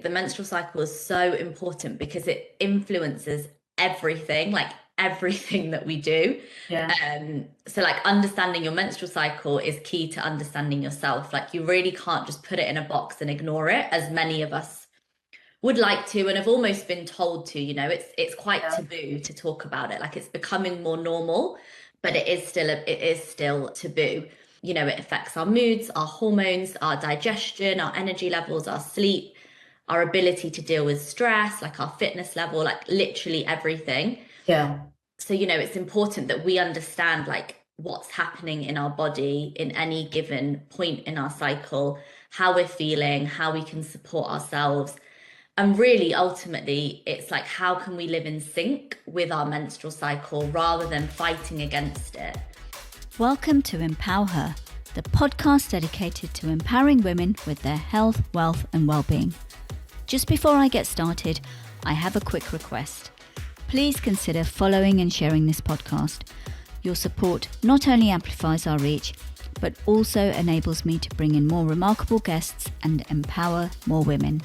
The menstrual cycle is so important because it influences everything, like everything that we do. Yeah. So like understanding your menstrual cycle is key to understanding yourself. Like you really can't just put it in a box and ignore it, as many of us would like to and have almost been told to. It's quite taboo to talk about it. Like it's becoming more normal, but it is still taboo. It affects our moods, our hormones, our digestion, our energy levels, our sleep, our ability to deal with stress, like our fitness level, like literally everything. Yeah. So, it's important that we understand like what's happening in our body in any given point in our cycle, how we're feeling, how we can support ourselves. And really, ultimately, it's like, how can we live in sync with our menstrual cycle rather than fighting against it? Welcome to Empower Her, the podcast dedicated to empowering women with their health, wealth, and well-being. Just before I get started, I have a quick request. Please consider following and sharing this podcast. Your support not only amplifies our reach, but also enables me to bring in more remarkable guests and empower more women.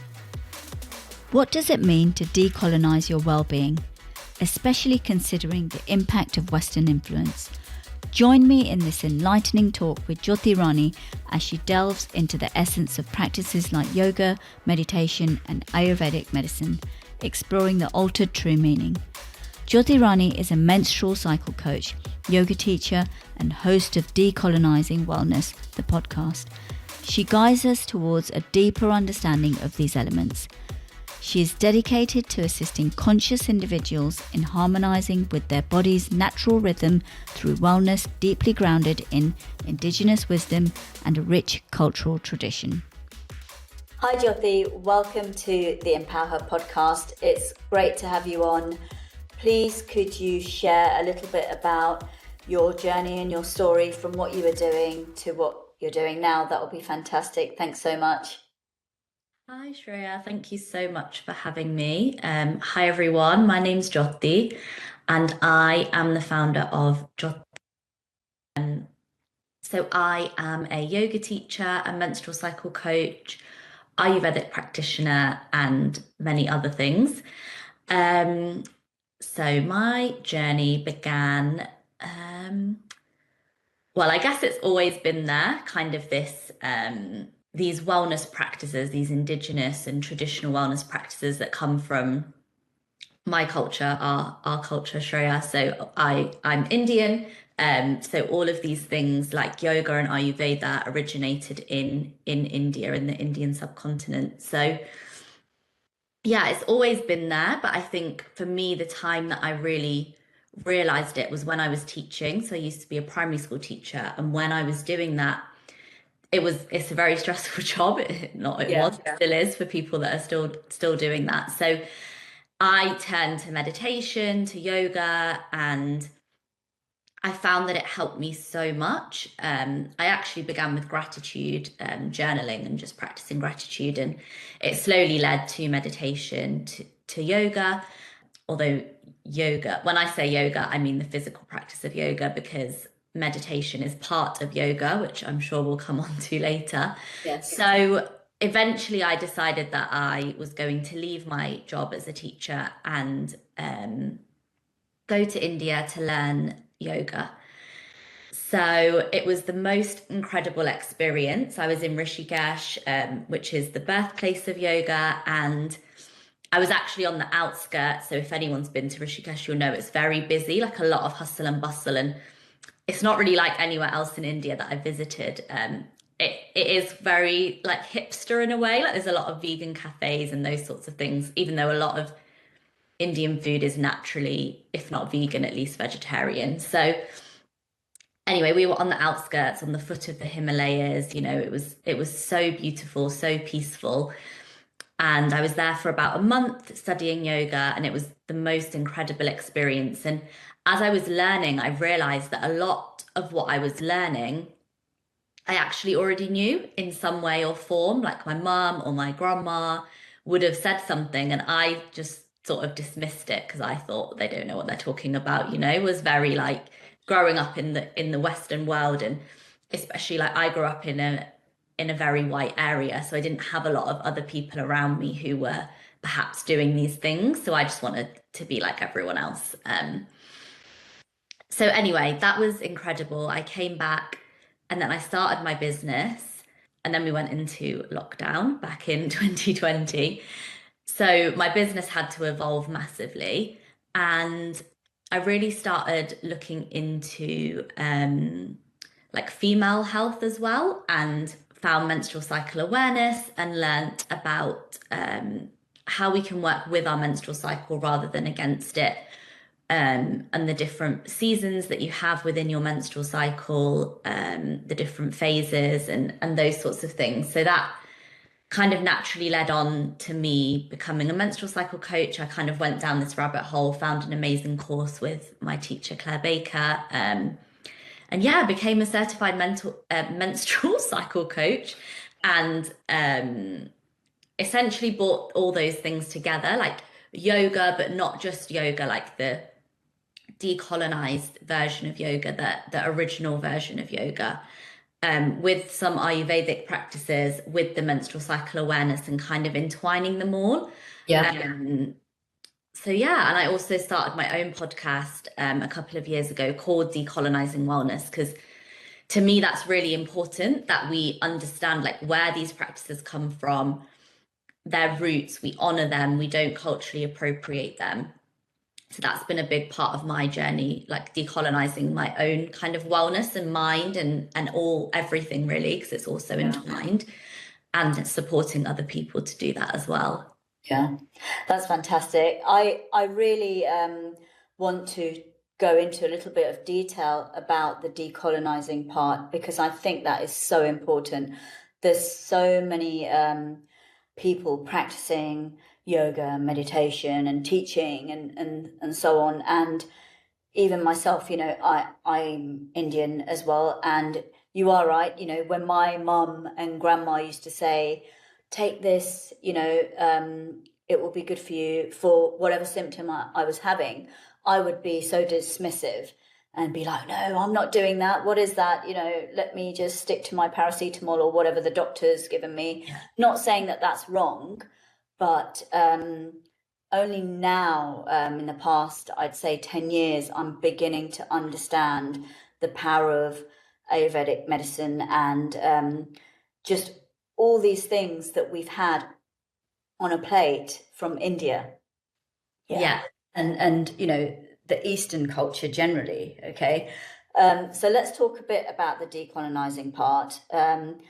What does it mean to decolonize your well-being, especially considering the impact of Western influence? Join me in this enlightening talk with Jyoti Rani as she delves into the essence of practices like yoga, meditation, and Ayurvedic medicine, exploring the altered true meaning. Jyoti Rani is a menstrual cycle coach, yoga teacher, and host of Decolonising Wellness The Podcast. She guides us towards a deeper understanding of these elements. She is dedicated to assisting conscious individuals in harmonizing with their body's natural rhythm through wellness deeply grounded in indigenous wisdom and a rich cultural tradition. Hi Jyoti, welcome to the Empower Her podcast. It's great to have you on. Please could you share a little bit about your journey and your story from what you were doing to what you're doing now? That would be fantastic. Thanks so much. Hi Shreya, thank you so much for having me. Hi everyone, my name's Jyoti and I am the founder of Jyoti. So I am a yoga teacher, a menstrual cycle coach, Ayurvedic practitioner and many other things. So my journey began, well, I guess it's always been there, kind of these wellness practices, these indigenous and traditional wellness practices that come from my culture, our culture, Shreya. So I'm Indian. So all of these things like yoga and Ayurveda originated in India, in the Indian subcontinent. So yeah, it's always been there. But I think for me, the time that I really realized it was when I was teaching. So I used to be a primary school teacher. And when I was doing that, it's a very stressful job. Still is for people that are still doing that. So I turned to meditation, to yoga, and I found that it helped me so much. I actually began with gratitude, journaling and just practicing gratitude, and it slowly led to meditation, to yoga. Although yoga, when I say yoga, I mean the physical practice of yoga, because meditation is part of yoga, which I'm sure we'll come on to later. Yes. So eventually I decided that I was going to leave my job as a teacher and go to India to learn yoga. So it was the most incredible experience. I was in Rishikesh, which is the birthplace of yoga, and I was actually on the outskirts. So if anyone's been to Rishikesh, you'll know it's very busy, like a lot of hustle and bustle, and it's not really like anywhere else in India that I visited. It is very like hipster in a way. Like there's a lot of vegan cafes and those sorts of things, even though a lot of Indian food is naturally, if not vegan, at least vegetarian. So anyway, we were on the outskirts, on the foot of the Himalayas. It was so beautiful, so peaceful. And I was there for about a month studying yoga, and it was the most incredible experience. And as I was learning, I realized that a lot of what I was learning, I actually already knew in some way or form, like my mum or my grandma would have said something, and I just sort of dismissed it because I thought they don't know what they're talking about. It was very like growing up in the Western world, and especially like I grew up in in a very white area. So I didn't have a lot of other people around me who were perhaps doing these things. So I just wanted to be like everyone else. So anyway, that was incredible. I came back and then I started my business, and then we went into lockdown back in 2020. So my business had to evolve massively, and I really started looking into like female health as well, and found menstrual cycle awareness and learnt about how we can work with our menstrual cycle rather than against it, and the different seasons that you have within your menstrual cycle, the different phases and those sorts of things. So that kind of naturally led on to me becoming a menstrual cycle coach. I kind of went down this rabbit hole, found an amazing course with my teacher, Claire Baker. And yeah, I became a certified menstrual cycle coach, and essentially brought all those things together, like yoga, but not just yoga, like the decolonized version of yoga, the original version of yoga, with some Ayurvedic practices, with the menstrual cycle awareness, and kind of entwining them all. So yeah, and I also started my own podcast a couple of years ago called Decolonising Wellness, because to me that's really important that we understand like where these practices come from, their roots, we honor them, we don't culturally appropriate them. So that's been a big part of my journey, like decolonizing my own kind of wellness and mind and everything really, because it's also entwined, and supporting other people to do that as well. Yeah, that's fantastic. I really want to go into a little bit of detail about the decolonizing part, because I think that is so important. There's so many people practicing yoga, meditation, and teaching, and so on. And even myself, I'm Indian as well. And you are right. When my mum and grandma used to say, take this, it will be good for you for whatever symptom I was having, I would be so dismissive and be like, no, I'm not doing that. What is that? Let me just stick to my paracetamol or whatever the doctor's given me. Yeah. Not saying that that's wrong, but only now, in the past, I'd say 10 years, I'm beginning to understand the power of Ayurvedic medicine and just all these things that we've had on a plate from India. Yeah. And the Eastern culture generally. Okay. So let's talk a bit about the decolonizing part. And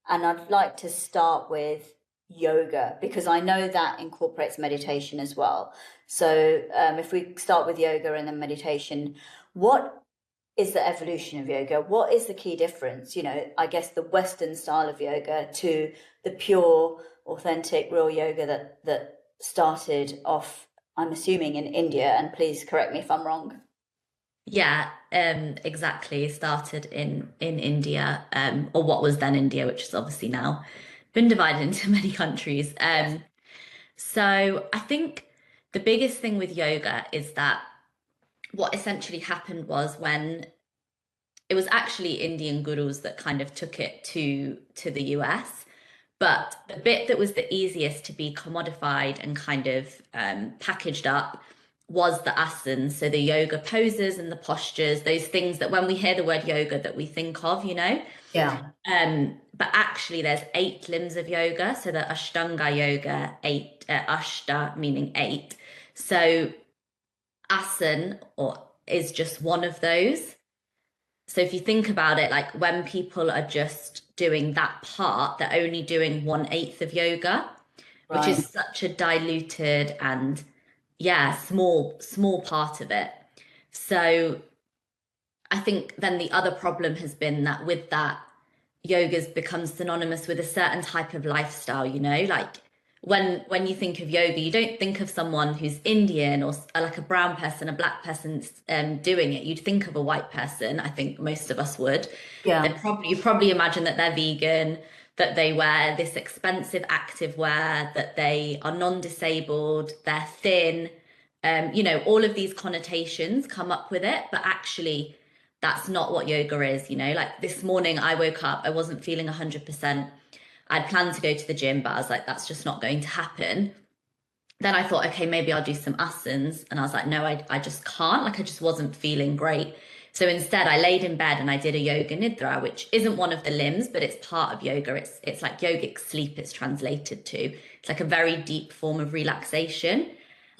I'd like to start with yoga, because I know that incorporates meditation as well. So if we start with yoga and then meditation, what is the evolution of yoga? What is the key difference? I guess the Western style of yoga to the pure, authentic, real yoga that started off, I'm assuming, in India, and please correct me if I'm wrong. Yeah, exactly. Started in India, or what was then India, which is obviously now been divided into many countries. Yes. So I think the biggest thing with yoga is that what essentially happened was, when it was actually Indian gurus that kind of took it to the US, but the bit that was the easiest to be commodified and kind of packaged up was the asanas, so the yoga poses and the postures, those things that when we hear the word yoga that we think of, Yeah. But actually there's 8 limbs of yoga. So the Ashtanga yoga, 8, Ashta meaning 8. So asana is just one of those. So if you think about it, like when people are just doing that part, they're only doing 1/8 of yoga, which is such a diluted and small part of it. So I think then the other problem has been that with that, yoga's become synonymous with a certain type of lifestyle, like when you think of yoga, you don't think of someone who's Indian or like a brown person, a black person doing it. You'd think of a white person. I think most of us would. Yeah. You probably imagine that they're vegan, that they wear this expensive active wear, that they are non-disabled, they're thin. All of these connotations come up with it, but actually that's not what yoga is, you know? Like this morning I woke up, I wasn't feeling 100%. I'd planned to go to the gym, but I was like, that's just not going to happen. Then I thought, okay, maybe I'll do some asanas. And I was like, no, I just can't. Like I just wasn't feeling great. So instead I laid in bed and I did a yoga nidra, which isn't one of the limbs, but it's part of yoga. It's like yogic sleep, it's translated to. It's like a very deep form of relaxation.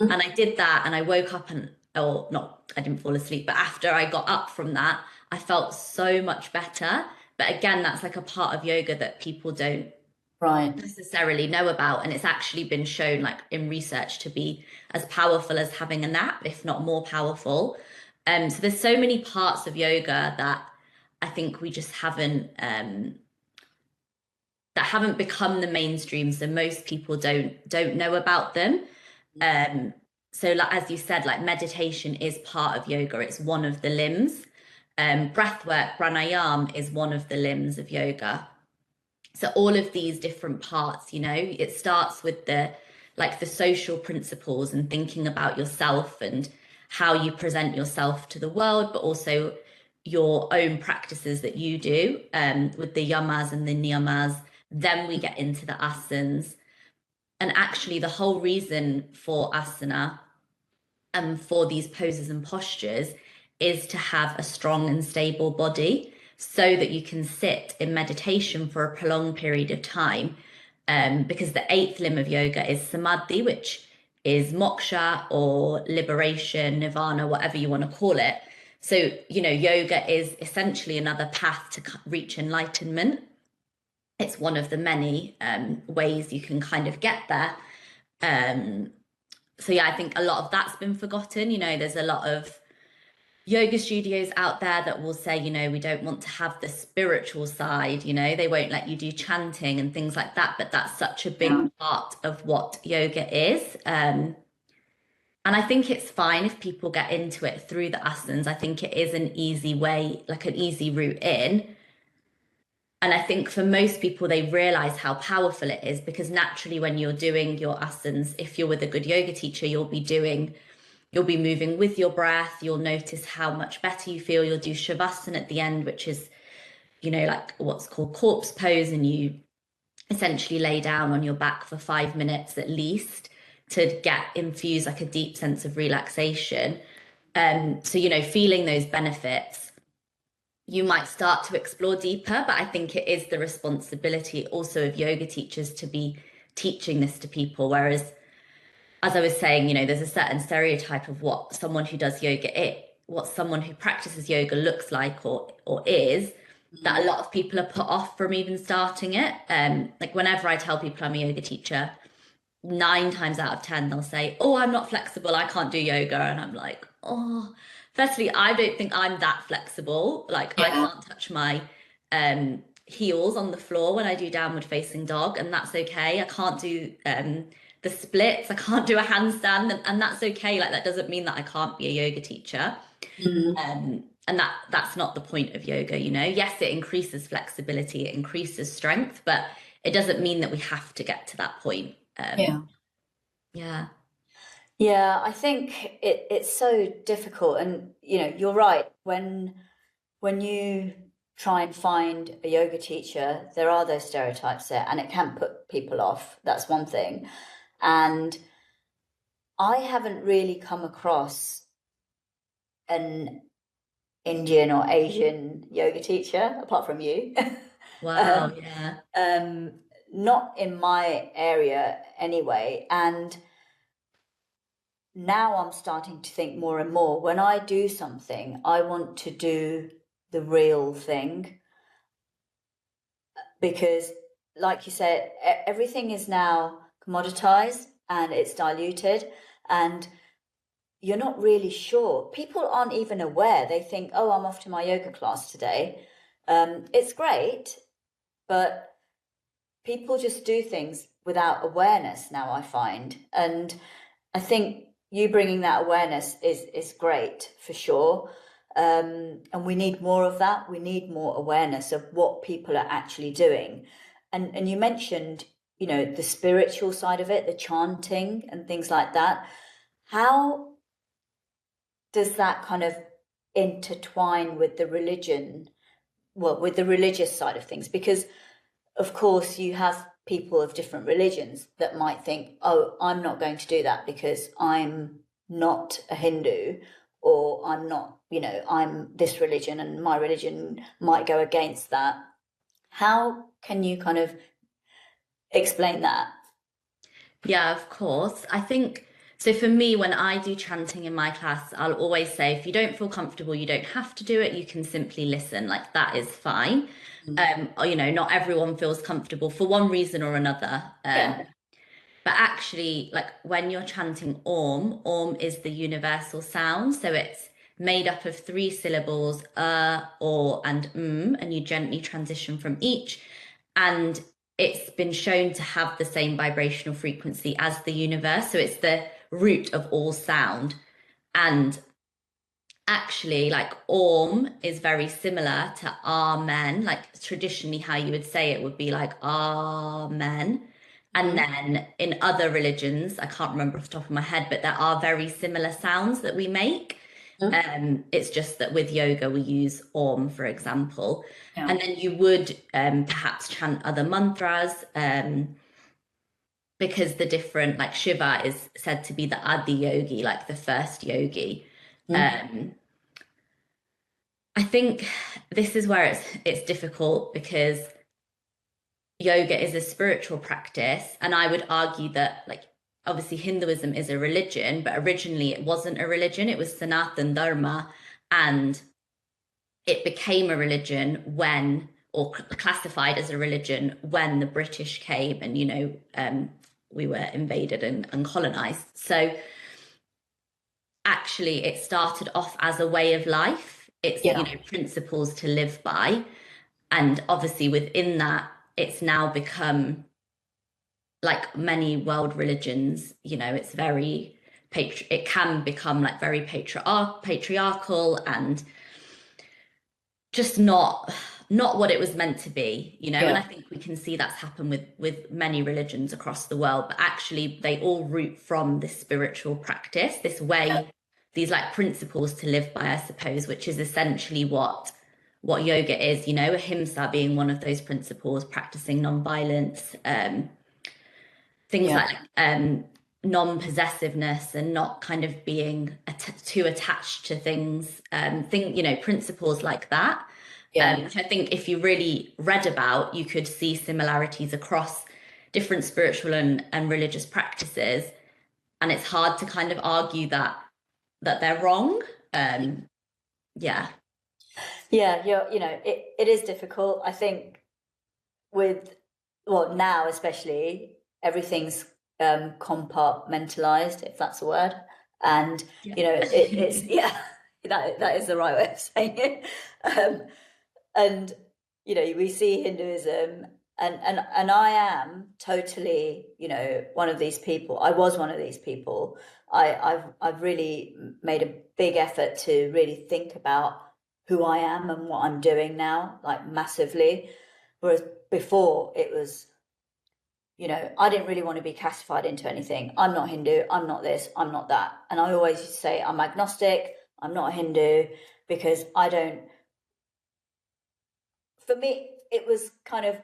And I did that and I woke up and, or not, I didn't fall asleep, but after I got up from that, I felt so much better. But again, that's like a part of yoga that people don't Right. necessarily know about. And it's actually been shown, like in research, to be as powerful as having a nap, if not more powerful. So there's so many parts of yoga that I think we just haven't that haven't become the mainstream, so most people don't know about them. So like as you said, like meditation is part of yoga, it's one of the limbs. Breath work, pranayam, is one of the limbs of yoga. So all of these different parts, you know, it starts with the social principles and thinking about yourself and how you present yourself to the world, but also your own practices that you do with the yamas and the niyamas. Then we get into the asanas. And actually, the whole reason for asana and for these poses and postures is to have a strong and stable body so that you can sit in meditation for a prolonged period of time. Because the eighth limb of yoga is samadhi, which is moksha or liberation, nirvana, whatever you want to call it. So, you know, yoga is essentially another path to reach enlightenment. It's one of the many ways you can kind of get there. So yeah, I think a lot of that's been forgotten. You know, there's a lot of yoga studios out there that will say, you know, we don't want to have the spiritual side, you know, they won't let you do chanting and things like that, but that's such a big part of what yoga is. And I think it's fine if people get into it through the asanas. I think it is an easy way, like an easy route in. And I think for most people, they realize how powerful it is because naturally, when you're doing your asanas, if you're with a good yoga teacher, you'll be moving with your breath. You'll notice how much better you feel. You'll do shavasana at the end, which is, you know, like what's called corpse pose. And you essentially lay down on your back for 5 minutes at least to infuse like a deep sense of relaxation. So, you know, feeling those benefits, you might start to explore deeper, but I think it is the responsibility also of yoga teachers to be teaching this to people. Whereas, as I was saying, you know, there's a certain stereotype of what someone who does yoga what someone who practices yoga looks like or is, that a lot of people are put off from even starting it. Like whenever I tell people I'm a yoga teacher, 9 times out of 10 they'll say, oh, I'm not flexible, I can't do yoga. And I'm like, oh, firstly, I don't think I'm that flexible. Like I can't touch my heels on the floor when I do downward facing dog, and that's okay. I can't do the splits, I can't do a handstand, and that's okay. Like that doesn't mean that I can't be a yoga teacher. And that's not the point of yoga, you know. Yes, it increases flexibility, it increases strength, but it doesn't mean that we have to get to that point. Yeah, I think it's so difficult, and you know, you're right. When you try and find a yoga teacher, there are those stereotypes there, and it can put people off. That's one thing. And I haven't really come across an Indian or Asian yoga teacher apart from you. Wow, Not in my area anyway. And now I'm starting to think more and more, when I do something, I want to do the real thing. Because, like you said, everything is now commoditized and it's diluted, and you're not really sure. People aren't even aware. They think, oh, I'm off to my yoga class today. It's great, but people just do things without awareness now, I find. And I think you bringing that awareness is great for sure. And we need more of that. We need more awareness of what people are actually doing. And you mentioned, you know, the spiritual side of it, the chanting and things like that. How does that kind of intertwine with the religion, well, with the religious side of things? Because of course you have people of different religions that might think, oh, I'm not going to do that because I'm not a Hindu, or I'm not, I'm this religion and my religion might go against that. How can you kind of explain that? Yeah, of course. I think so. For me, when I do chanting in my class, I'll always say, if you don't feel comfortable, you don't have to do it. You can simply listen. Like that is fine. Or, not everyone feels comfortable for one reason or another. Yeah. But actually, like when you're chanting Om is the universal sound. So it's made up of three syllables, or, and and you gently transition from each. And it's been shown to have the same vibrational frequency as the universe. So it's the root of all sound. And actually, like Om is very similar to Amen. Like traditionally, how you would say it would be like Amen. And then in other religions, I can't remember off the top of my head, but there are very similar sounds that we make. It's just that with yoga, we use Om, for example. Yeah. And then you would perhaps chant other mantras, because the different, like Shiva is said to be the Adi yogi, like the first yogi. I think this is where it's difficult, because yoga is a spiritual practice, and I would argue that, like, obviously Hinduism is a religion, but originally it wasn't a religion. It was Sanatan Dharma, and it became a religion when, or classified as a religion when the British came, and we were invaded and colonized. So actually it started off as a way of life. It's principles to live by, and obviously within that it's now become, like many world religions, it's very it can become like very patriarchal, and just not what it was meant to be, and I think we can see that's happened with many religions across the world. But actually they all root from this spiritual practice, this way, these like principles to live by, I suppose, which is essentially what yoga is, ahimsa being one of those principles, practicing non-violence, things like non-possessiveness, and not kind of being too attached to things, principles like that. Which I think if you really read about, you could see similarities across different spiritual and religious practices. And it's hard to kind of argue that they're wrong. Yeah. Yeah, it is difficult. I think now especially, everything's compartmentalized, if that's a word. And, it's, that is the right way of saying it. And, we see Hinduism, and I am totally, one of these people. I was one of these people. I've really made a big effort to really think about who I am and what I'm doing now, like massively. Whereas before it was, I didn't really want to be classified into anything. I'm not Hindu, I'm not this, I'm not that. And I always used to say I'm agnostic, I'm not a Hindu, because for me, it was kind of,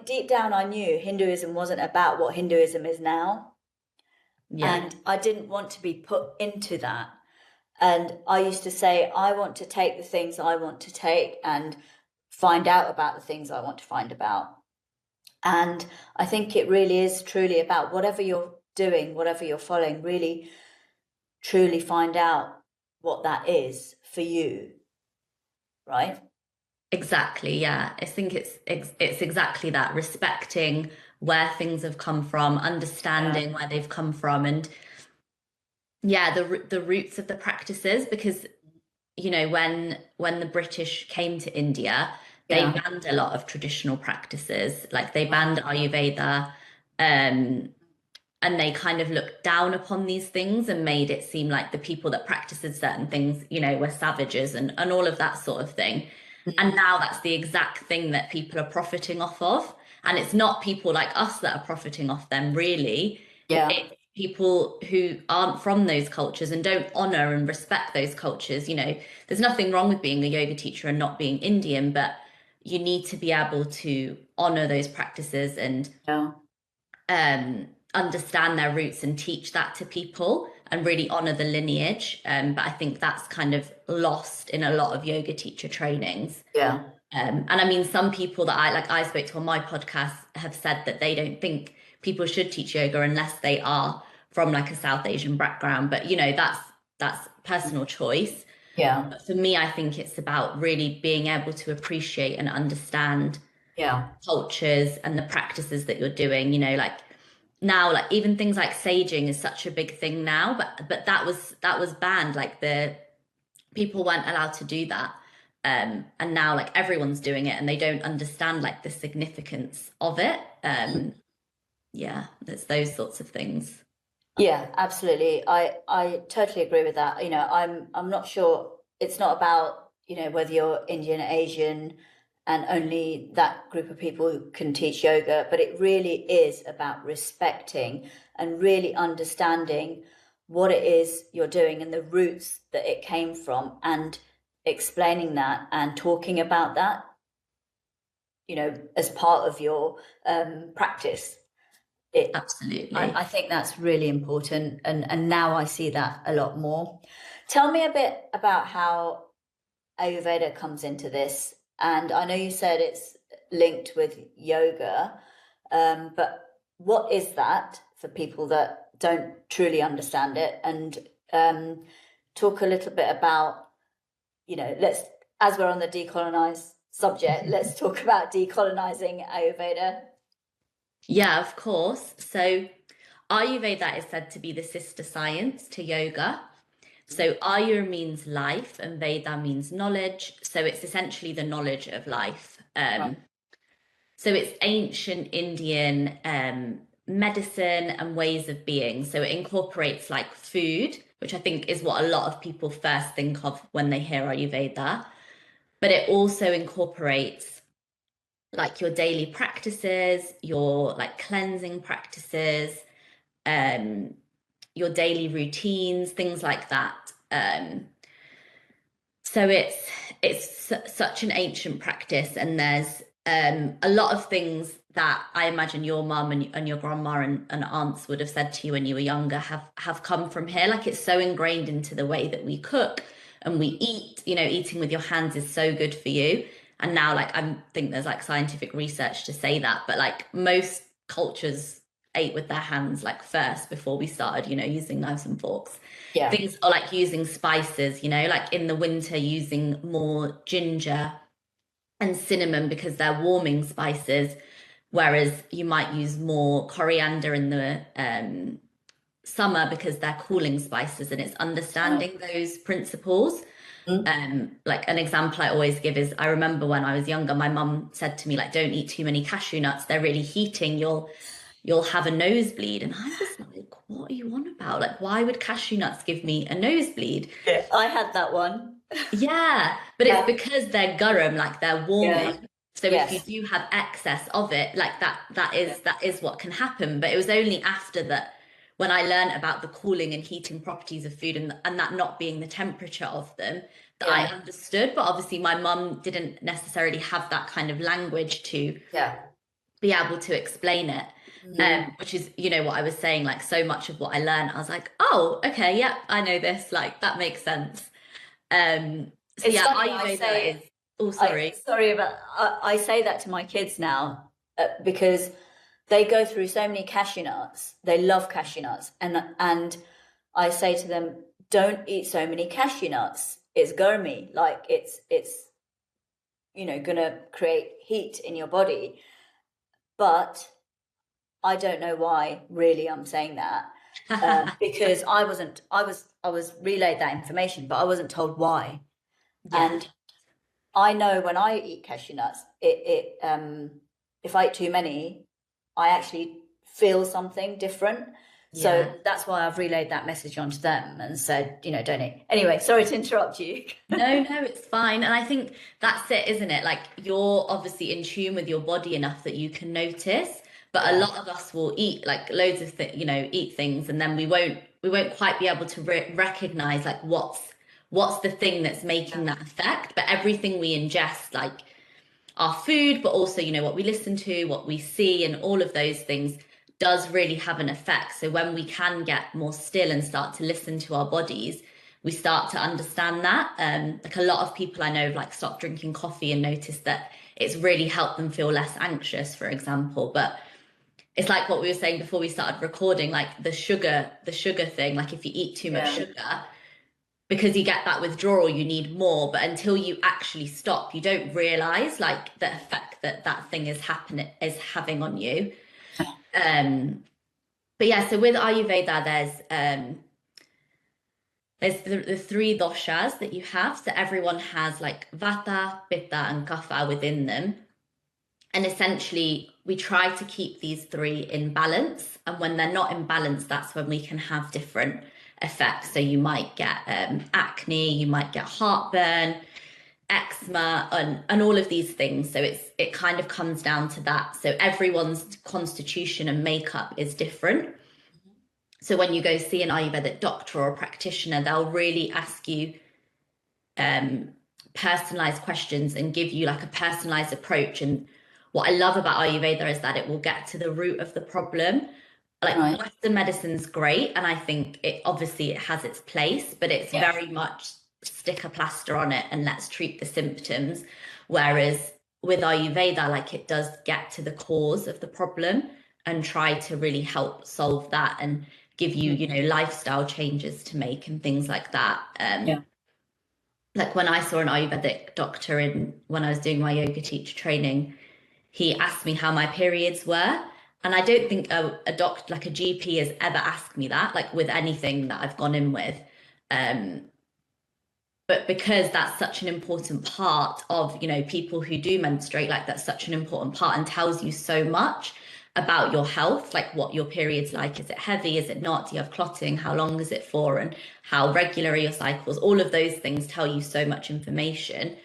deep down I knew Hinduism wasn't about what Hinduism is now. Yeah. And I didn't want to be put into that. And I used to say, I want to take the things I want to take and find out about the things I want to find about. And I think it really is truly about whatever you're doing, whatever you're following, really, truly find out what that is for you, right? Exactly, yeah. I think it's exactly that, respecting where things have come from, understanding where they've come from, and the roots of the practices. Because when the British came to India, they banned a lot of traditional practices. Like they banned Ayurveda, and they kind of looked down upon these things and made it seem like the people that practiced certain things, were savages and all of that sort of thing. And now that's the exact thing that people are profiting off of. And it's not people like us that are profiting off them, really. Yeah. people who aren't from those cultures and don't honor and respect those cultures. There's nothing wrong with being a yoga teacher and not being Indian, but you need to be able to honor those practices and Yeah. Understand their roots and teach that to people and really honor the lineage. But I think that's kind of lost in a lot of yoga teacher trainings. Yeah. And I mean, some people that I spoke to on my podcast have said that they don't think people should teach yoga unless they are from like a South Asian background. But that's personal choice. Yeah. But for me, I think it's about really being able to appreciate and understand cultures and the practices that you're doing. Like now, like even things like saging is such a big thing now, but that was banned. Like the people weren't allowed to do that. And now like everyone's doing it and they don't understand like the significance of it. Yeah, there's those sorts of things. Yeah, absolutely. I totally agree with that. I'm not sure, it's not about, whether you're Indian, Asian, and only that group of people can teach yoga, but it really is about respecting and really understanding what it is you're doing and the roots that it came from, and explaining that and talking about that, as part of your practice. Absolutely. I think that's really important, and now I see that a lot more. Tell me a bit about how Ayurveda comes into this. And I know you said it's linked with yoga, but what is that for people that don't truly understand it? And talk a little bit about, as we're on the decolonize subject, let's talk about decolonizing Ayurveda. Yeah, of course. So Ayurveda is said to be the sister science to yoga. So Ayur means life and Veda means knowledge. So it's essentially the knowledge of life. So it's ancient Indian medicine and ways of being. So it incorporates like food, which I think is what a lot of people first think of when they hear Ayurveda. But it also incorporates like your daily practices, your like cleansing practices, your daily routines, things like that. So it's such an ancient practice, and there's a lot of things that I imagine your mum and your grandma and aunts would have said to you when you were younger have come from here. Like it's so ingrained into the way that we cook and we eat. Eating with your hands is so good for you. And now, like, I think there's like scientific research to say that, but like most cultures ate with their hands like first before we started, using knives and forks. Yeah. Things are like using spices, like in the winter using more ginger and cinnamon because they're warming spices, whereas you might use more coriander in the summer because they're cooling spices, and it's understanding those principles. Like an example I always give is I remember when I was younger, my mum said to me, like, don't eat too many cashew nuts. They're really heating. You'll have a nosebleed. And I was like, what are you on about? Like, why would cashew nuts give me a nosebleed? Yeah, I had that one. Yeah, but it's because they're garam, like they're warming. Yeah. So if you do have excess of it, like that is what can happen. But it was only after that when I learned about the cooling and heating properties of food and that not being the temperature of them that I understood. But obviously my mum didn't necessarily have that kind of language to be able to explain it. Which is, what I was saying, like so much of what I learned, I was like, oh, okay, yeah, I know this, like that makes sense. So it's yeah, funny, I say that to my kids now because they go through so many cashew nuts. They love cashew nuts, and I say to them, don't eat so many cashew nuts. It's gurmy, like it's gonna create heat in your body. But I don't know why really I'm saying that because I was relayed that information, but I wasn't told why. And I know when I eat cashew nuts, it if I eat too many, I actually feel something different. So that's why I've relayed that message onto them and said, don't eat. Anyway, sorry to interrupt you. No, it's fine. And I think that's it, isn't it? Like you're obviously in tune with your body enough that you can notice. But a Yeah. lot of us will eat like loads of eat things, and then we won't quite be able to recognize like what's the thing that's making that effect. But everything we ingest, like our food, but also, what we listen to, what we see, and all of those things does really have an effect. So when we can get more still and start to listen to our bodies, we start to understand that. Like a lot of people I know have like stopped drinking coffee and noticed that it's really helped them feel less anxious, for example. But it's like what we were saying before we started recording, like the sugar thing, like if you eat too much sugar, because you get that withdrawal, you need more. But until you actually stop, you don't realize like the effect that that thing is having on you. Um, but yeah, so with Ayurveda, there's the three doshas that you have. So everyone has like Vata, Pitta, and Kapha within them. And essentially, we try to keep these three in balance. And when they're not in balance, that's when we can have different effects. So you might get acne, you might get heartburn, eczema, and all of these things. So it kind of comes down to that. So everyone's constitution and makeup is different. So when you go see an Ayurvedic doctor or a practitioner, they'll really ask you personalized questions and give you like a personalized approach. And what I love about Ayurveda is that it will get to the root of the problem. Like Western medicine's great, and I think it has its place, but it's very much stick a plaster on it and let's treat the symptoms. Whereas with Ayurveda, like it does get to the cause of the problem and try to really help solve that and give you, lifestyle changes to make and things like that. Like when I saw an Ayurvedic doctor when I was doing my yoga teacher training, he asked me how my periods were. And I don't think a doctor, like a GP, has ever asked me that, like with anything that I've gone in with. But because that's such an important part of, people who do menstruate, like that's such an important part and tells you so much about your health, like what your period's like. Is it heavy? Is it not? Do you have clotting? How long is it for? And how regular are your cycles? All of those things tell you so much information.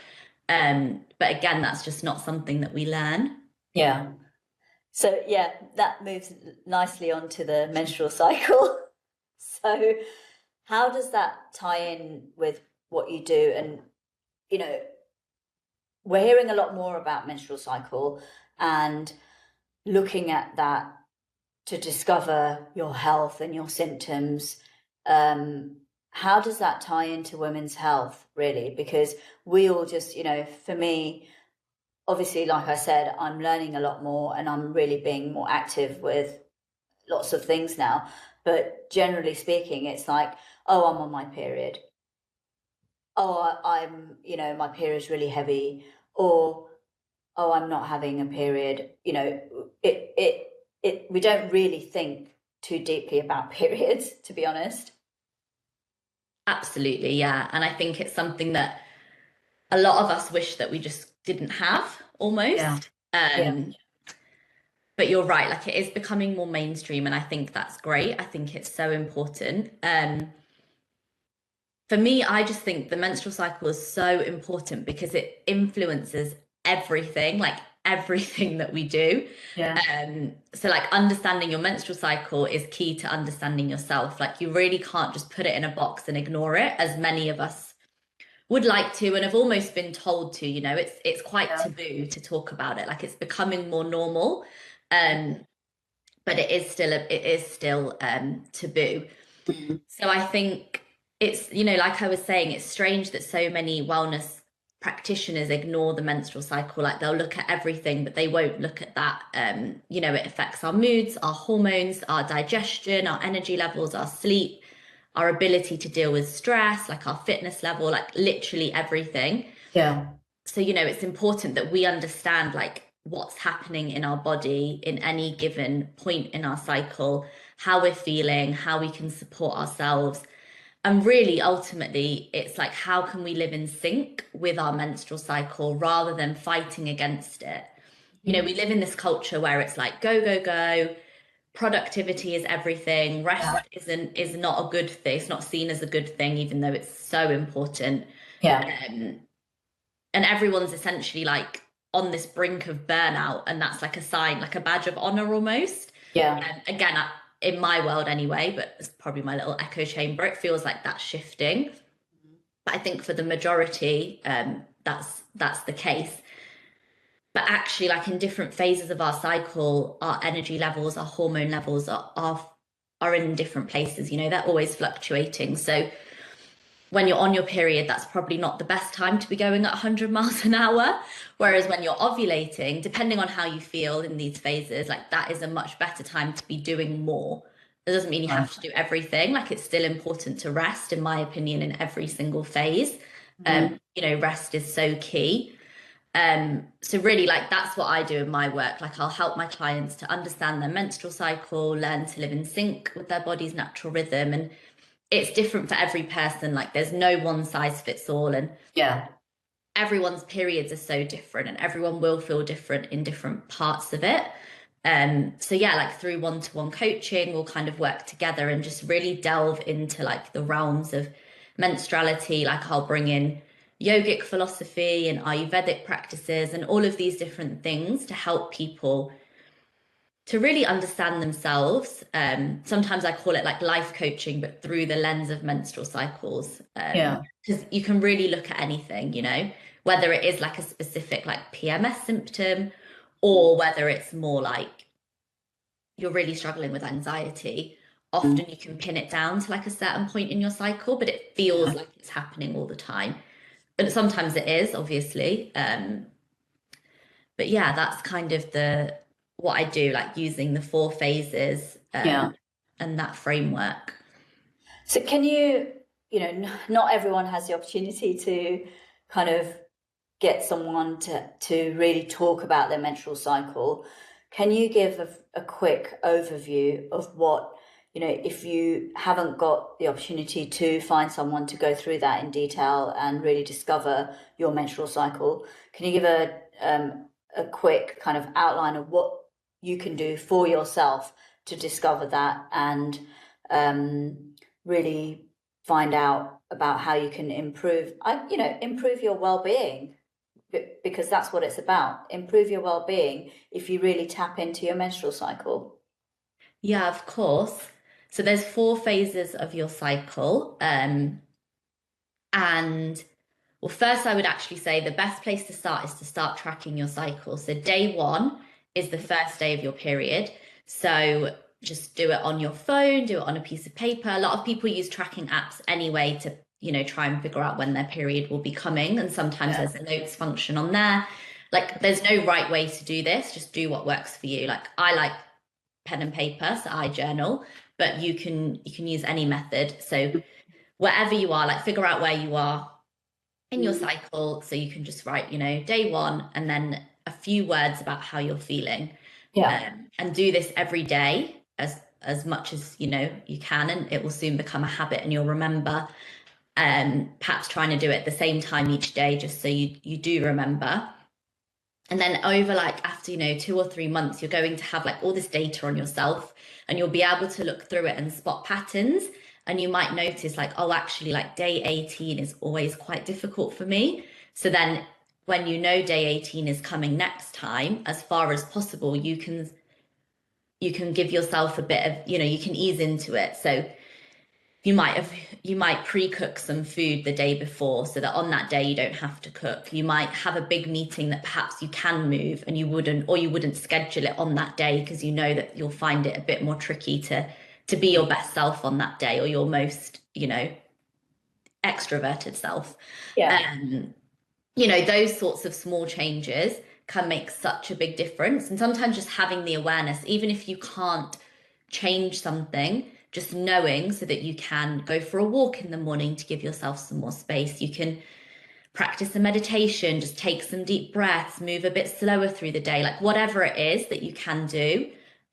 But again, that's just not something that we learn. Yeah. So yeah, that moves nicely onto the menstrual cycle. So how does that tie in with what you do? And, we're hearing a lot more about menstrual cycle and looking at that to discover your health and your symptoms. How does that tie into women's health, really? Because we all just, for me, obviously, like I said, I'm learning a lot more and I'm really being more active with lots of things now. But generally speaking, it's like, oh, I'm on my period. Oh, my period's really heavy. Or, oh, I'm not having a period. We don't really think too deeply about periods, to be honest. Absolutely, yeah. And I think it's something that a lot of us wish that we just didn't have almost. But you're right, like it is becoming more mainstream, and I think that's great. I think it's so important. For me, I just think the menstrual cycle is so important because it influences everything, like everything that we do. So like understanding your menstrual cycle is key to understanding yourself. Like you really can't just put it in a box and ignore it, as many of us would like to and have almost been told to. It's quite taboo to talk about it. Like it's becoming more normal. But it is still taboo. So I think it's, like I was saying, it's strange that so many wellness practitioners ignore the menstrual cycle. Like they'll look at everything, but they won't look at that. It affects our moods, our hormones, our digestion, our energy levels, our sleep, our ability to deal with stress, like our fitness level, like literally everything. So, it's important that we understand like what's happening in our body in any given point in our cycle, how we're feeling, how we can support ourselves. And really, ultimately, it's like, how can we live in sync with our menstrual cycle rather than fighting against it? We live in this culture where it's like, go, go, go. Productivity is everything. Rest is not a good thing. It's not seen as a good thing, even though it's so important. And everyone's essentially like on this brink of burnout, and that's like a sign, like a badge of honor almost. Yeah. Again, in my world anyway, but it's probably my little echo chamber, it feels like that's shifting. But I think for the majority, that's the case. But actually, like in different phases of our cycle, our energy levels, our hormone levels are in different places. You know, they're always fluctuating. So when you're on your period, that's probably not the best time to be going at 100 miles an hour. Whereas when you're ovulating, depending on how you feel in these phases, like that is a much better time to be doing more. It doesn't mean you have to do everything. Like it's still important to rest, in my opinion, in every single phase. You know, rest is so key. So really, like that's what I do in my work. Like I'll help my clients to understand their menstrual cycle, learn to live in sync with their body's natural rhythm. And it's different for every person. Like there's no one size fits all. And everyone's periods are so different, and everyone will feel different in different parts of it. So yeah, like through one-to-one coaching, we'll kind of work together and just really delve into like the realms of menstruality. Like I'll bring in yogic philosophy and Ayurvedic practices and all of these different things to help people to really understand themselves. Sometimes I call it like life coaching, but through the lens of menstrual cycles. Because you can really look at anything, you know, whether it is like a specific like PMS symptom, or whether it's more like you're really struggling with anxiety. Often you can pin it down to like a certain point in your cycle, but it feels like it's happening all the time. And sometimes it is, obviously. But yeah, that's kind of what I do, like using the 4 phases and that framework. So can you know, not everyone has the opportunity to kind of get someone to really talk about their menstrual cycle. Can you give a quick overview of what, you know, if you haven't got the opportunity to find someone to go through that in detail and really discover your menstrual cycle, can you give a quick kind of outline of what you can do for yourself to discover that and really find out about how you can improve your well-being? Because that's what it's about. Improve your well-being if you really tap into your menstrual cycle. Yeah, of course. So there's 4 phases of your cycle. And well, first I would actually say the best place to start is to start tracking your cycle. So day 1 is the first day of your period. So just do it on your phone, do it on a piece of paper. A lot of people use tracking apps anyway to, you know, try and figure out when their period will be coming. And sometimes there's a notes function on there. Like there's no right way to do this. Just do what works for you. Like I like pen and paper, so I journal, but you can use any method. So wherever you are, like figure out where you are in your cycle. So you can just write, you know, day 1 and then a few words about how you're feeling. And do this every day as much as, you know, you can, and it will soon become a habit and you'll remember. Perhaps trying to do it at the same time each day, just so you do remember. And then over like after, you know, 2 or 3 months, you're going to have like all this data on yourself, and you'll be able to look through it and spot patterns. And you might notice like, oh, actually like day 18 is always quite difficult for me. So then when you know day 18 is coming next time, as far as possible, you can give yourself a bit of, you know, you can ease into it. So you might pre-cook some food the day before so that on that day you don't have to cook. You might have a big meeting that perhaps you can move and you wouldn't schedule it on that day because you know that you'll find it a bit more tricky to be your best self on that day, or your most, you know, extroverted self. You know, those sorts of small changes can make such a big difference. And sometimes just having the awareness, even if you can't change something, just knowing so that you can go for a walk in the morning to give yourself some more space. You can practice a meditation, just take some deep breaths, move a bit slower through the day, like whatever it is that you can do,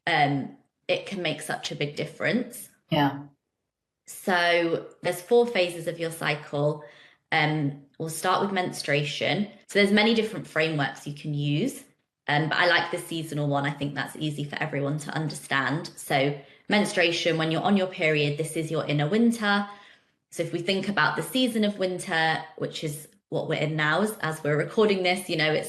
it can make such a big difference. So there's 4 phases of your cycle. We'll start with menstruation. So there's many different frameworks you can use. But I like the seasonal one. I think that's easy for everyone to understand. So menstruation, when you're on your period, this is your inner winter. So if we think about the season of winter, which is what we're in now as we're recording this, you know,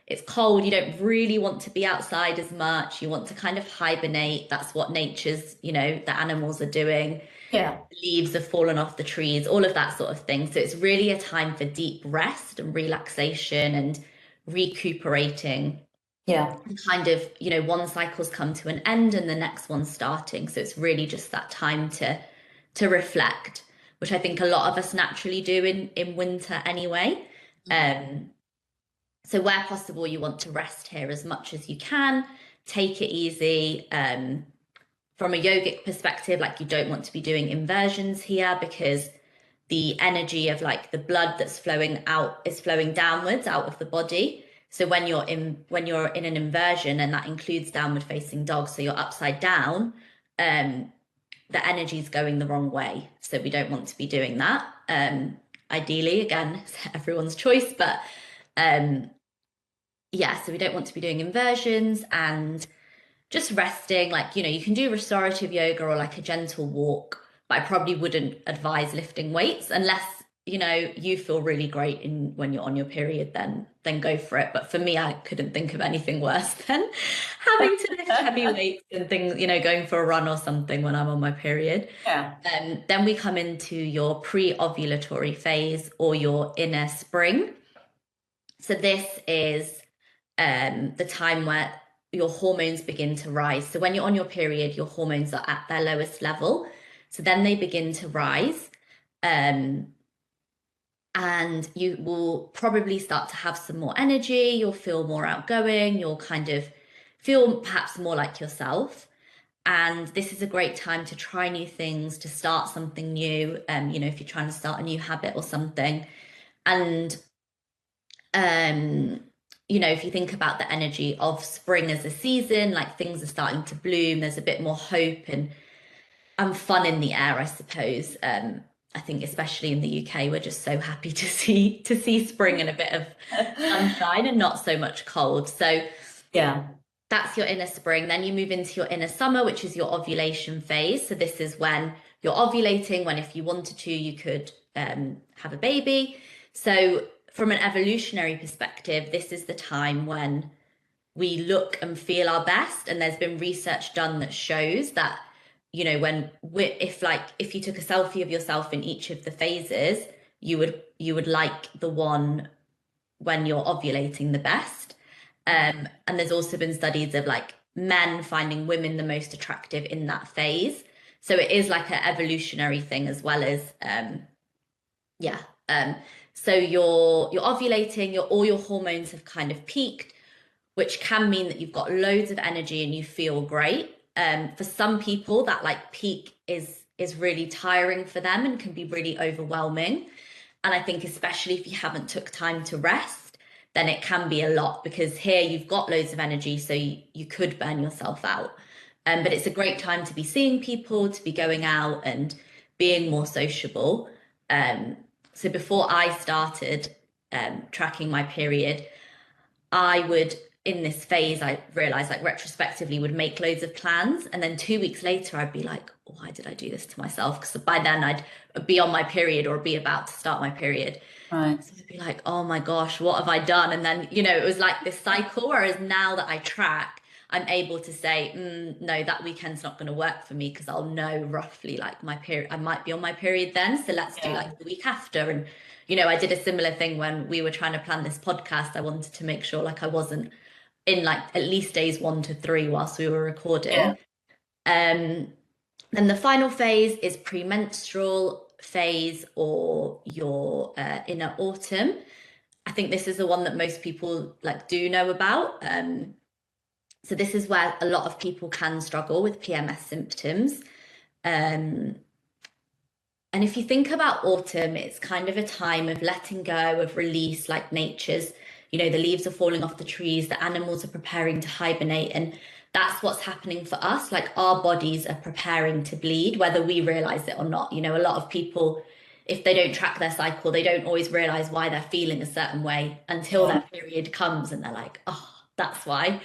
it's cold, you don't really want to be outside as much. You want to kind of hibernate. That's what nature's, the animals are doing. Yeah. The leaves have fallen off the trees, all of that sort of thing. So it's really a time for deep rest and relaxation and recuperating. Yeah. And kind of, one cycle's come to an end and the next one's starting. So it's really just that time to reflect, which I think a lot of us naturally do in winter anyway. So where possible, you want to rest here as much as you can. Take it easy. From a yogic perspective, like, you don't want to be doing inversions here, because the energy of like the blood that's flowing out is flowing downwards out of the body. So when you're in an inversion, and that includes downward facing dog, so you're upside down, the energy is going the wrong way. So we don't want to be doing that. Ideally, again, it's everyone's choice, but yeah, so we don't want to be doing inversions, and just resting. Like, you can do restorative yoga or like a gentle walk, but I probably wouldn't advise lifting weights unless, you feel really great when you're on your period, then go for it. But for me, I couldn't think of anything worse than having to lift heavy weights and things, going for a run or something when I'm on my period. Yeah. Then we come into your pre-ovulatory phase, or your inner spring. So this is the time where your hormones begin to rise. So when you're on your period, your hormones are at their lowest level. So then they begin to rise. And you will probably start to have some more energy. You'll feel more outgoing. You'll kind of feel perhaps more like yourself. And this is a great time to try new things, to start something new. If you're trying to start a new habit or something. And if you think about the energy of spring as a season, like, things are starting to bloom, there's a bit more hope and fun in the air, I suppose. I think especially in the UK, we're just so happy to see spring and a bit of sunshine and not so much cold. So yeah, that's your inner spring. Then you move into your inner summer, which is your ovulation phase. So this is when you're ovulating, when if you wanted to, you could have a baby. So from an evolutionary perspective, this is the time when we look and feel our best. And there's been research done that shows that, if you took a selfie of yourself in each of the phases, you would like the one when you're ovulating the best. And there's also been studies of like men finding women the most attractive in that phase. So it is like an evolutionary thing as well as, so you're ovulating, all your hormones have kind of peaked, which can mean that you've got loads of energy and you feel great. For some people, that like peak is really tiring for them and can be really overwhelming. And I think especially if you haven't took time to rest, then it can be a lot, because here you've got loads of energy, so you could burn yourself out. But it's a great time to be seeing people, to be going out and being more sociable. So before I started tracking my period, I would, in this phase, I realized, like, retrospectively, would make loads of plans. And then 2 weeks later, I'd be like, why did I do this to myself? Because by then I'd be on my period or be about to start my period. right. So I'd be like, oh my gosh, what have I done? And then, it was like this cycle. Whereas now that I track, I'm able to say, no, that weekend's not going to work for me, because I'll know roughly like my period, I might be on my period then. So let's do like the week after. And, I did a similar thing when we were trying to plan this podcast. I wanted to make sure like I wasn't in like at least days 1 to 3 whilst we were recording. Then the final phase is premenstrual phase, or your inner autumn. I think this is the one that most people like do know about. So this is where a lot of people can struggle with PMS symptoms. And if you think about autumn, it's kind of a time of letting go, of release, like nature's, the leaves are falling off the trees, the animals are preparing to hibernate. And that's what's happening for us. Like, our bodies are preparing to bleed, whether we realize it or not. A lot of people, if they don't track their cycle, they don't always realize why they're feeling a certain way until their period comes and they're like, oh, that's why.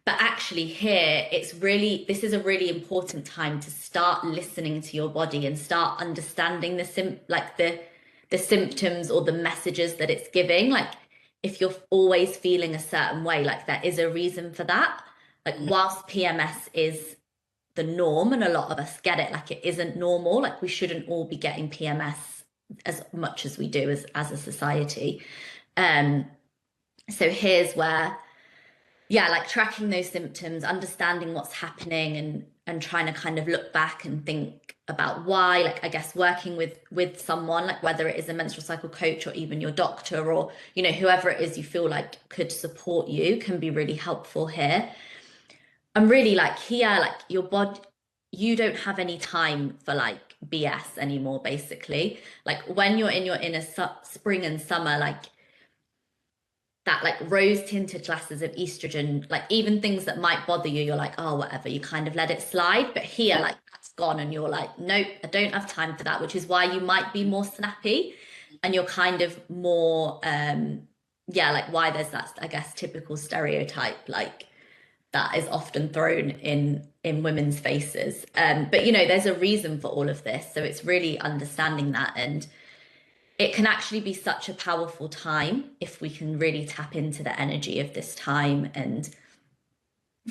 But actually here, this is a really important time to start listening to your body and start understanding the symptoms or the messages that it's giving. Like, if you're always feeling a certain way, like there is a reason for that. Like whilst PMS is the norm and a lot of us get it, like it isn't normal. Like we shouldn't all be getting PMS as much as we do as a society. So here's where, yeah, like tracking those symptoms, understanding what's happening and trying to kind of look back and think about why, like I guess working with someone, like whether it is a menstrual cycle coach or even your doctor or, you know, whoever it is you feel like could support you can be really helpful here. And really like here, like your body, you don't have any time for like BS anymore, basically. Like when you're in your inner spring and summer, like that like rose tinted glasses of estrogen, like even things that might bother you, you're like, oh, whatever, you kind of let it slide. But here, like that's gone and you're like, nope, I don't have time for that, which is why you might be more snappy and you're kind of more, yeah, like why there's that, I guess, typical stereotype, like that is often thrown in women's faces. But you know, there's a reason for all of this. So it's really understanding that, and it can actually be such a powerful time if we can really tap into the energy of this time and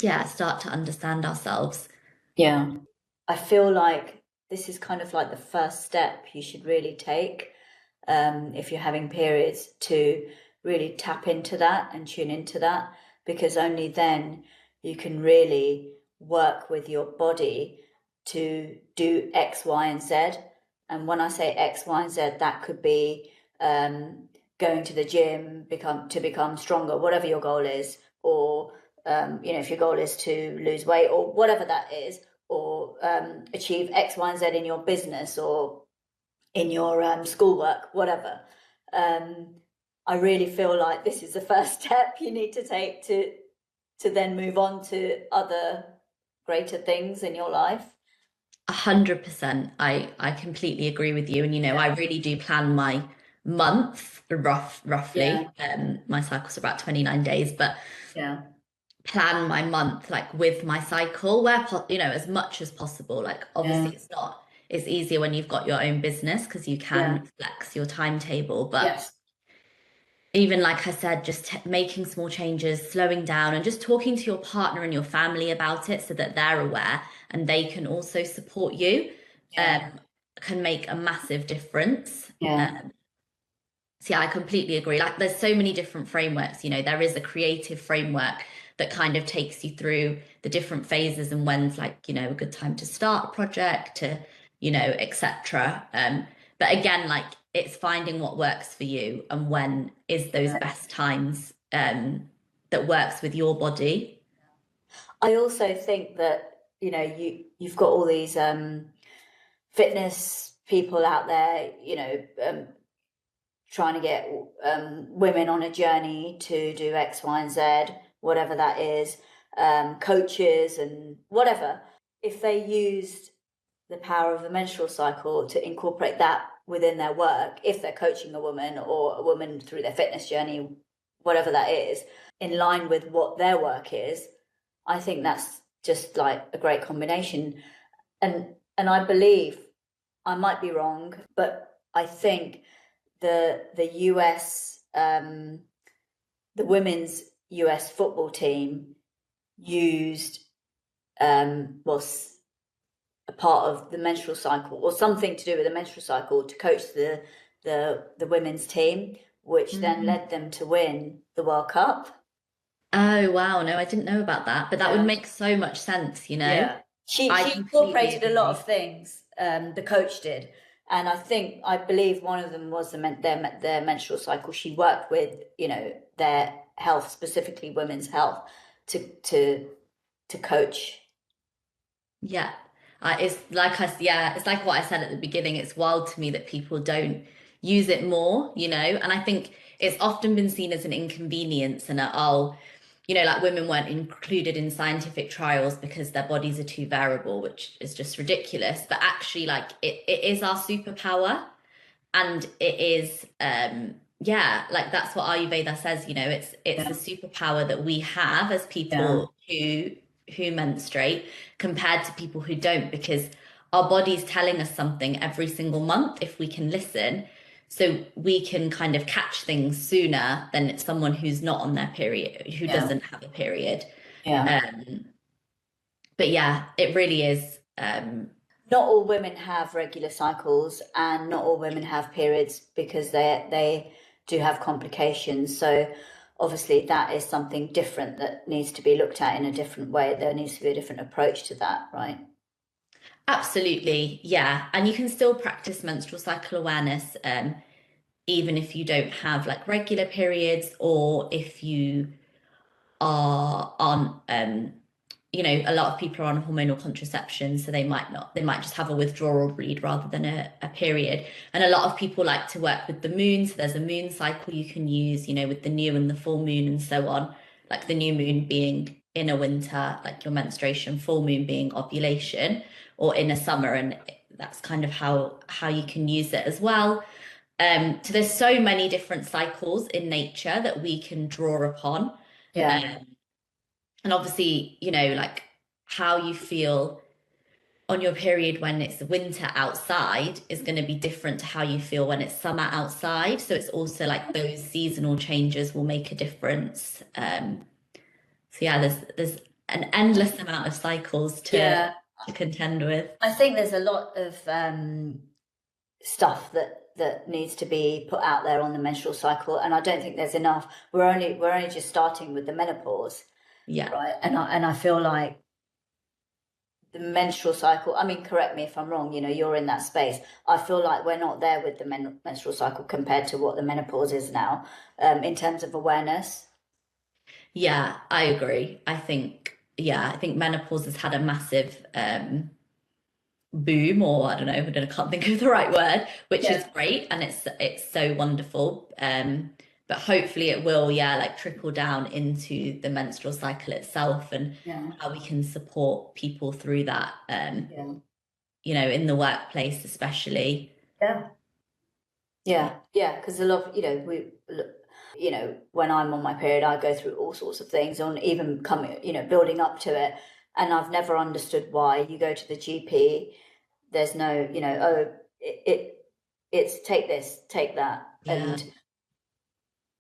yeah, start to understand ourselves. Yeah. I feel like this is kind of like the first step you should really take if you're having periods, to really tap into that and tune into that, because only then you can really work with your body to do X, Y, and Z. And when I say X, Y, and Z, that could be going to the gym, become stronger, whatever your goal is, or you know, if your goal is to lose weight or whatever that is, or achieve X, Y, and Z in your business or in your schoolwork, whatever. I really feel like this is the first step you need to take to then move on to other greater things in your life. 100%. I completely agree with you. And you know, I really do plan my month roughly. My cycle's about 29 days, but Yeah. plan my month like with my cycle where you know, as much as possible. Like obviously it's easier when you've got your own business because you can flex your timetable, but Yes. even like I said, just making small changes, slowing down, and just talking to your partner and your family about it so that they're aware and they can also support you, can make a massive difference. So yeah, I completely agree. Like there's so many different frameworks, you know, there is a creative framework that kind of takes you through the different phases and when's like, you know, a good time to start a project to, you know, etc. But again, like it's finding what works for you and when is those best times that works with your body. I also think that, you know, you've got all these fitness people out there, you know, trying to get women on a journey to do X, Y, and Z, whatever that is, coaches and whatever. If they used the power of the menstrual cycle to incorporate that within their work, if they're coaching a woman or a woman through their fitness journey, whatever that is, in line with what their work is, I think that's just like a great combination. And I believe, I might be wrong, but I think the US, the women's US football team used was a part of the menstrual cycle or something to do with the menstrual cycle to coach the women's team, which then led them to win the World Cup. Oh wow, no, I didn't know about that, but that would make so much sense, you know. Yeah, she incorporated a lot of things. The coach did, and I believe one of them was their menstrual cycle. She worked with, you know, their health, specifically women's health, to coach. Yeah. It's like it's like what I said at the beginning. It's wild to me that people don't use it more, you know, and I think it's often been seen as an inconvenience and oh, you know, like women weren't included in scientific trials because their bodies are too variable, which is just ridiculous. But actually, like it is our superpower. And it is yeah, like that's what Ayurveda says, you know, it's the superpower that we have as people who menstruate compared to people who don't, because our body's telling us something every single month if we can listen. So we can kind of catch things sooner than someone who's not on their period, who doesn't have a period. Yeah. But yeah, it really is. Not all women have regular cycles, and not all women have periods because they do have complications. So obviously that is something different that needs to be looked at in a different way. There needs to be a different approach to that, right? Absolutely, yeah. And you can still practice menstrual cycle awareness, even if you don't have like regular periods, or if you are on, a lot of people are on hormonal contraception, so they might not, they might just have a withdrawal bleed rather than a period. And a lot of people like to work with the moon. So there's a moon cycle you can use, with the new and the full moon and so on. Like the new moon being in a winter, like your menstruation, full moon being ovulation, or in a summer. And that's kind of how you can use it as well. So there's so many different cycles in nature that we can draw upon. Yeah. And obviously, like how you feel on your period when it's winter outside is going to be different to how you feel when it's summer outside. So it's also like those seasonal changes will make a difference. So yeah, there's an endless amount of cycles to contend with. I think there's a lot of stuff that needs to be put out there on the menstrual cycle, and I don't think there's enough. We're only just starting with the menopause. Yeah. Right. And I feel like the menstrual cycle, I mean, correct me if I'm wrong, you're in that space. I feel like we're not there with the menstrual cycle compared to what the menopause is now, in terms of awareness. Yeah, I agree. I think menopause has had a massive boom, or I don't know, I can't think of the right word, which is great, and it's so wonderful. But hopefully it will, like trickle down into the menstrual cycle itself, and how we can support people through that, in the workplace especially. Yeah, because a lot of, when I'm on my period, I go through all sorts of things, on even coming, building up to it. And I've never understood why. You go to the GP, there's no, it's take this, take that. Yeah. And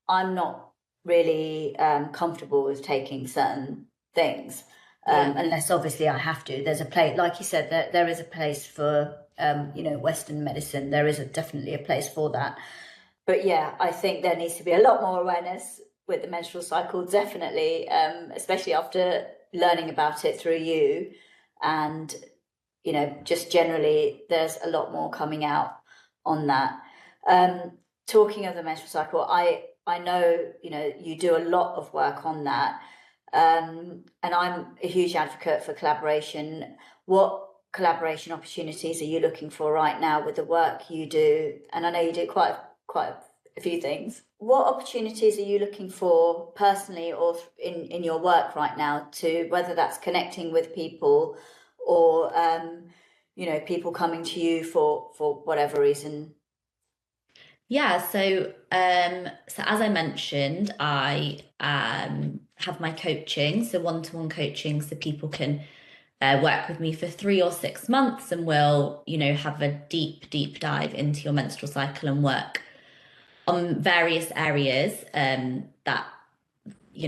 I'm not really comfortable with taking certain things, unless obviously I have to. There's a place, like you said, there is a place for, Western medicine. There is definitely a place for that. But yeah, I think there needs to be a lot more awareness with the menstrual cycle, definitely, especially after learning about it through you. And, just generally, there's a lot more coming out on that. Talking of the menstrual cycle, I know, you do a lot of work on that. And I'm a huge advocate for collaboration. What collaboration opportunities are you looking for right now with the work you do? And I know you do quite a few things. What opportunities are you looking for personally or in your work right now, to whether that's connecting with people or, people coming to you for whatever reason? Yeah, so as I mentioned, I have my coaching, so one-to-one coaching, so people can work with me for 3 or 6 months, and we'll, have a deep dive into your menstrual cycle and work on various areas that you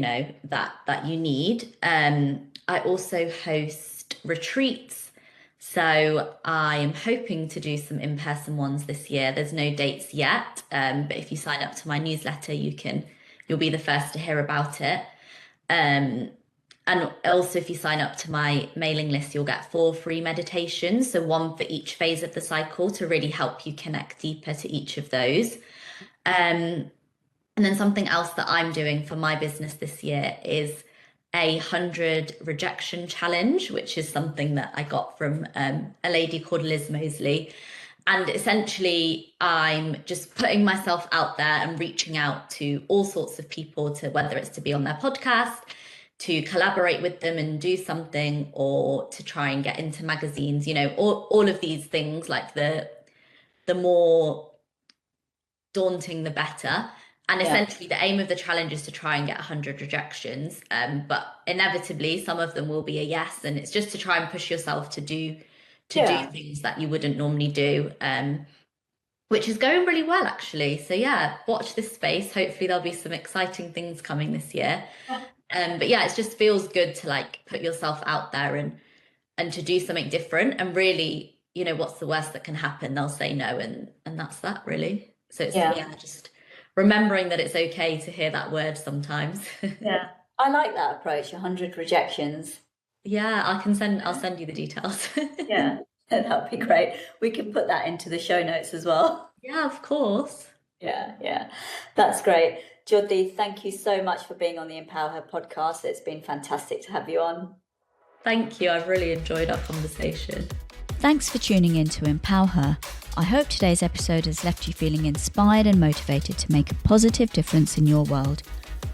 need. I also host retreats. So I am hoping to do some in-person ones this year. There's no dates yet, but if you sign up to my newsletter, you'll be the first to hear about it. And also, if you sign up to my mailing list, you'll get 4 free meditations. So one for each phase of the cycle, to really help you connect deeper to each of those. And then something else that I'm doing for my business this year is a 100 rejection challenge, which is something that I got from a lady called Liz Mosley. And essentially, I'm just putting myself out there and reaching out to all sorts of people, to whether it's to be on their podcast, to collaborate with them and do something, or to try and get into magazines, all of these things. Like the more daunting, the better. And essentially the aim of the challenge is to try and get 100 rejections. But inevitably some of them will be a yes. And it's just to try and push yourself to do things that you wouldn't normally do, which is going really well actually. So yeah, watch this space. Hopefully there'll be some exciting things coming this year. But yeah, it just feels good to like put yourself out there and to do something different. And really, you know, what's the worst that can happen? They'll say no, and that's that really. So it's yeah, just remembering that it's okay to hear that word sometimes. Yeah, I like that approach. 100 rejections. Yeah, I'll send you the details. Yeah, that would be great. We can put that into the show notes as well. Yeah, of course. Yeah, that's great. Jyoti, thank you so much for being on the Empower Her podcast. It's been fantastic to have you on. Thank you. I've really enjoyed our conversation. Thanks for tuning in to Empower Her. I hope today's episode has left you feeling inspired and motivated to make a positive difference in your world.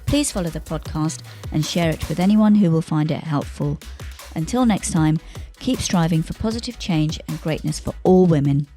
Please follow the podcast and share it with anyone who will find it helpful. Until next time, keep striving for positive change and greatness for all women.